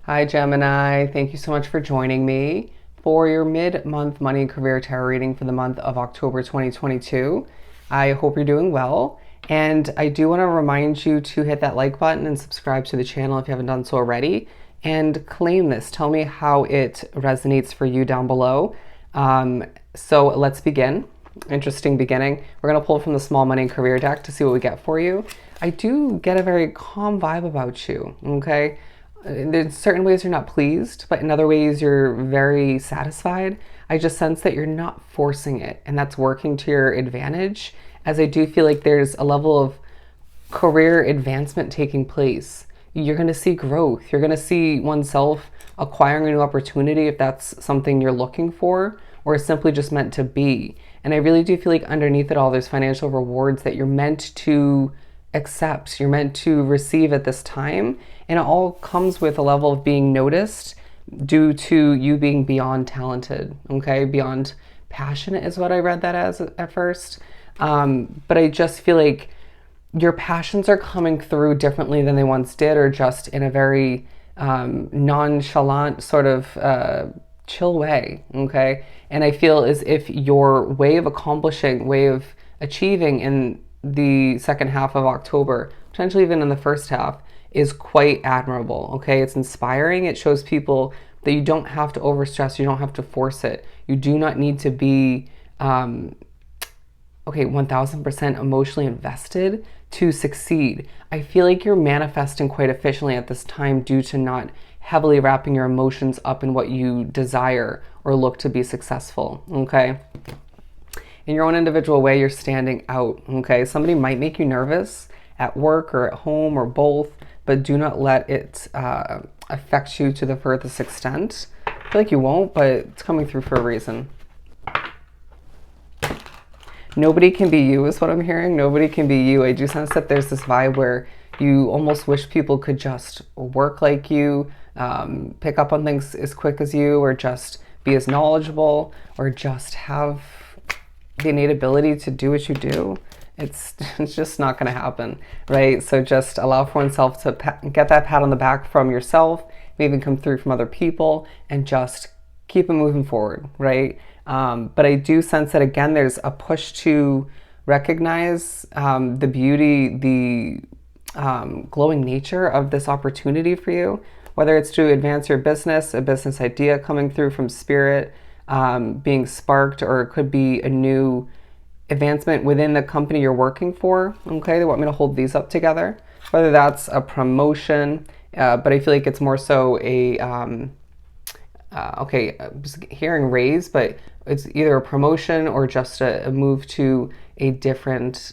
Hi, Gemini. Thank you so much for joining me for your mid-month money and career tarot reading for the month of October 2022. I hope you're doing well. And I do want to remind you to hit that like button and subscribe to the channel if you haven't done so already. And claim this. Tell me how it resonates for you down below. So let's begin. Interesting beginning. We're going to pull from the small money and career deck to see what we get for you. I do get a very calm vibe about you, okay? There's certain ways you're not pleased, but in other ways you're very satisfied. I just sense that you're not forcing it, and that's working to your advantage, as I do feel like there's a level of career advancement taking place. You're going to see growth. You're going to see oneself acquiring a new opportunity if that's something you're looking for, or is simply just meant to be. And I really do feel like underneath it all, there's financial rewards that you're meant to accept, you're meant to receive at this time. And it all comes with a level of being noticed due to you being beyond talented, okay? Beyond passionate is what I read that as at first. But I just feel like your passions are coming through differently than they once did, or just in a very nonchalant sort of chill way, okay? And I feel as if your way of accomplishing, way of achieving in the second half of October, potentially even in the first half, is quite admirable, okay? It's inspiring. It shows people that you don't have to overstress, you don't have to force it. You do not need to be, 1000% emotionally invested to succeed. I feel like you're manifesting quite efficiently at this time due to not heavily wrapping your emotions up in what you desire or look to be successful, okay? In your own individual way, you're standing out, okay? Somebody might make you nervous at work or at home or both, but do not let it affect you to the furthest extent. I feel like you won't, but it's coming through for a reason. Nobody can be you is what I'm hearing. Nobody can be you. I do sense that there's this vibe where you almost wish people could just work like you, pick up on things as quick as you, or just be as knowledgeable, or just have the innate ability to do what you do. It's just not going to happen, right? So just allow for oneself to get that pat on the back from yourself, maybe come through from other people, and just keep it moving forward, right? But I do sense that, again, there's a push to recognize the beauty, the glowing nature of this opportunity for you, whether it's to advance your business, a business idea coming through from spirit, being sparked, or it could be a new advancement within the company you're working for, okay? They want me to hold these up together, whether that's a promotion, but I feel like it's more so a, hearing raise, but it's either a promotion or just a move to a different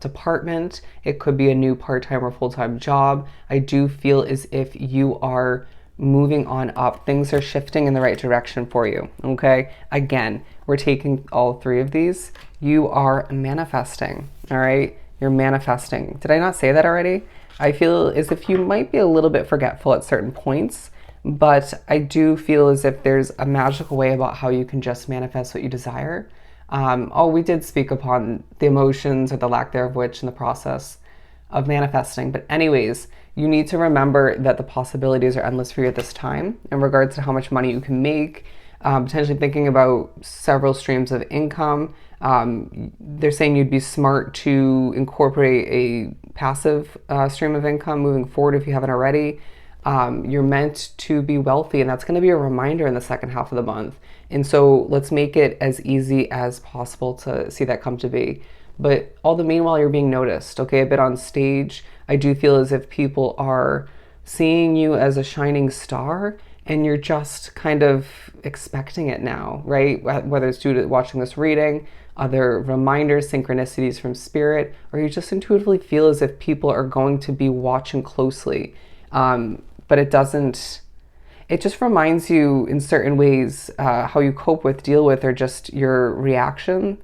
department. It could be a new part-time or full-time job. I do feel as if you are moving on up. Things are shifting in the right direction for you, okay? Again, we're taking all three of these. You are manifesting, all right? You're manifesting. Did I not say that already? I feel as if you might be a little bit forgetful at certain points, but I do feel as if there's a magical way about how you can just manifest what you desire. We did speak upon the emotions, or the lack thereof, which in the process of manifesting. But anyways, you need to remember that the possibilities are endless for you at this time in regards to how much money you can make, potentially thinking about several streams of income. They're saying you'd be smart to incorporate a passive stream of income moving forward if you haven't already. You're meant to be wealthy, and that's going to be a reminder in the second half of the month. And so let's make it as easy as possible to see that come to be. But all the meanwhile, you're being noticed, okay? A bit on stage. I do feel as if people are seeing you as a shining star, and you're just kind of expecting it now, right? Whether it's due to watching this reading, other reminders, synchronicities from spirit, or you just intuitively feel as if people are going to be watching closely. But it just reminds you in certain ways how you cope with, deal with, or just your reaction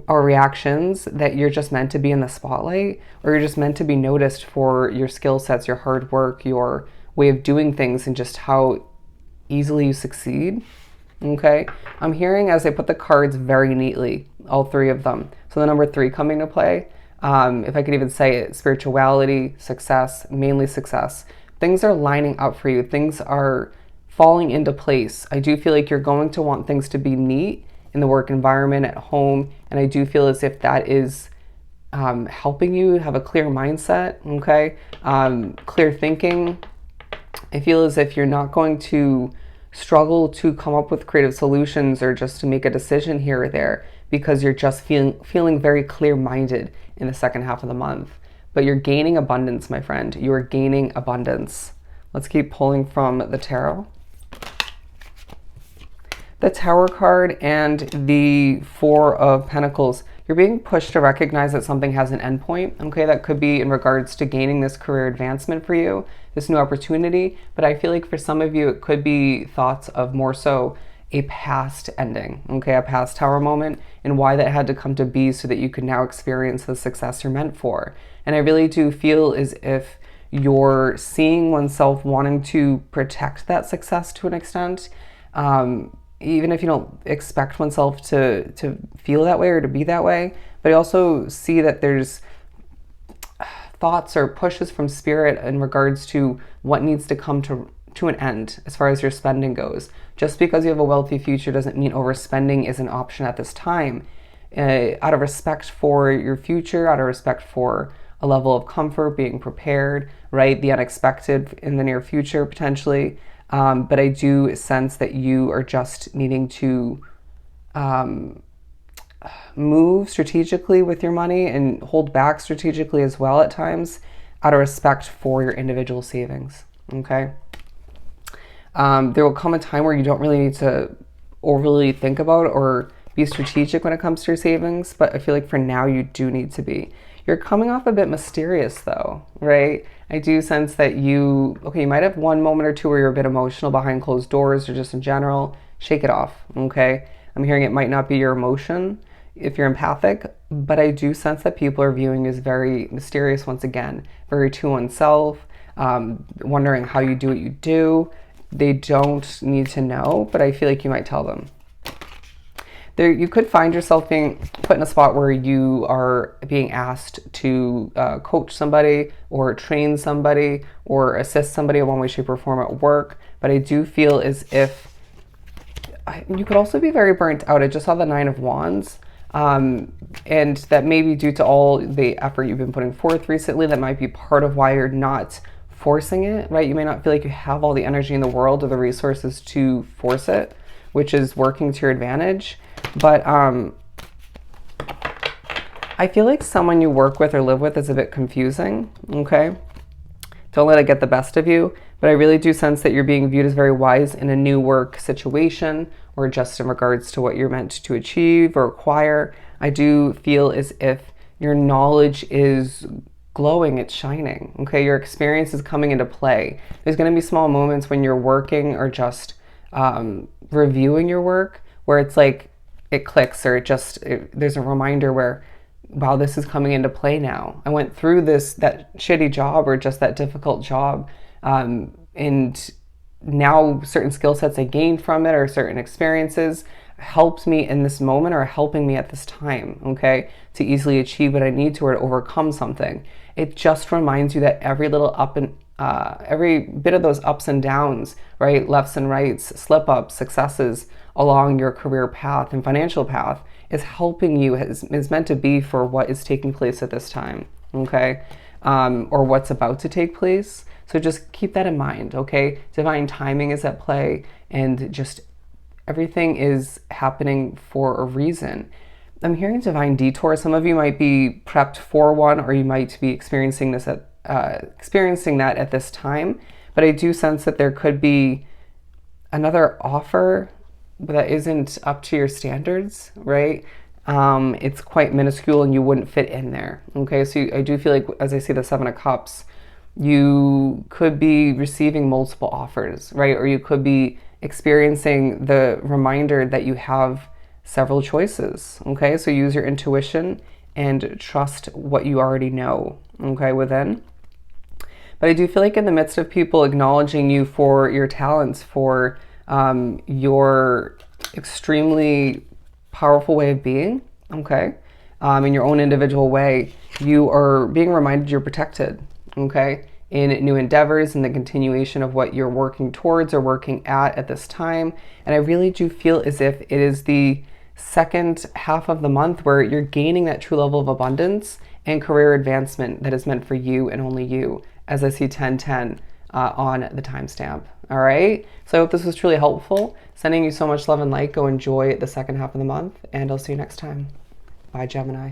or reactions, that you're just meant to be in the spotlight, or you're just meant to be noticed for your skill sets, your hard work, your way of doing things, and just how easily you succeed, okay? I'm hearing, as I put the cards very neatly, all three of them. So the number 3 coming to play, if I could even say it, spirituality, success, mainly success, things are lining up for you. Things are falling into place. I do feel like you're going to want things to be neat in the work environment, at home, and I do feel as if that is helping you have a clear mindset, okay? Clear thinking. I feel as if you're not going to struggle to come up with creative solutions or just to make a decision here or there, because you're just feeling very clear-minded in the second half of the month. But you're gaining abundance, my friend. You are gaining abundance. Let's keep pulling from the tarot. The Tower card and the Four of Pentacles. You're being pushed to recognize that something has an endpoint. Okay, that could be in regards to gaining this career advancement for you, this new opportunity. But I feel like for some of you, it could be thoughts of more so a past ending, okay, a past Tower moment, and why that had to come to be so that you could now experience the success you're meant for. And I really do feel as if you're seeing oneself wanting to protect that success to an extent. Even if you don't expect oneself to feel that way or to be that way, but I also see that there's thoughts or pushes from spirit in regards to what needs to come to an end as far as your spending goes. Just because you have a wealthy future doesn't mean overspending is an option at this time. Out of respect for your future, out of respect for a level of comfort, being prepared, right? The unexpected in the near future potentially. But I do sense that you are just needing to move strategically with your money and hold back strategically as well at times, out of respect for your individual savings, okay? There will come a time where you don't really need to overly think about or be strategic when it comes to your savings, but I feel like for now you do need to be. You're coming off a bit mysterious though, right? I do sense that you might have one moment or two where you're a bit emotional behind closed doors or just in general. Shake it off, okay? I'm hearing it might not be your emotion if you're empathic, but I do sense that people are viewing you as very mysterious once again, very to oneself, wondering how you do what you do. They don't need to know, but I feel like you might tell them. You could find yourself being put in a spot where you are being asked to coach somebody or train somebody or assist somebody in one way, shape, or form at work. But I do feel as if you could also be very burnt out. I just saw the Nine of Wands. And that may be due to all the effort you've been putting forth recently. That might be part of why you're not forcing it, right? You may not feel like you have all the energy in the world or the resources to force it, which is working to your advantage. But I feel like someone you work with or live with is a bit confusing, okay? Don't let it get the best of you. But I really do sense that you're being viewed as very wise in a new work situation or just in regards to what you're meant to achieve or acquire. I do feel as if your knowledge is glowing, it's shining, okay? Your experience is coming into play. There's going to be small moments when you're working or just reviewing your work where it's like it clicks or there's a reminder where, wow, this is coming into play now. I went through that shitty job or just that difficult job, and now certain skill sets I gained from it or certain experiences helped me in this moment or helping me at this time, okay, to easily achieve what I need to or to overcome something. It just reminds you that every little every bit of those ups and downs, right, lefts and rights, slip ups, successes along your career path and financial path is helping you, is meant to be for what is taking place at this time, okay, or what's about to take place. So just keep that in mind, okay? Divine timing is at play, and just everything is happening for a reason. I'm hearing divine detour. Some of you might be prepped for one, or you might be experiencing that at this time. But I do sense that there could be another offer that isn't up to your standards, right? It's quite minuscule, and you wouldn't fit in there. Okay, so I do feel like, as I see the Seven of Cups, you could be receiving multiple offers, right? Or you could be experiencing the reminder that you have several choices, okay? So use your intuition and trust what you already know, okay, within. But I do feel like in the midst of people acknowledging you for your talents, for your extremely powerful way of being, okay, in your own individual way, you are being reminded you're protected, okay? in new endeavors and the continuation of what you're working towards or working at this time. And I really do feel as if it is the second half of the month where you're gaining that true level of abundance and career advancement that is meant for you and only you, as I see 1010 on the timestamp. All right. So I hope this was truly helpful. Sending you so much love and light. Go enjoy the second half of the month, and I'll see you next time. Bye, Gemini.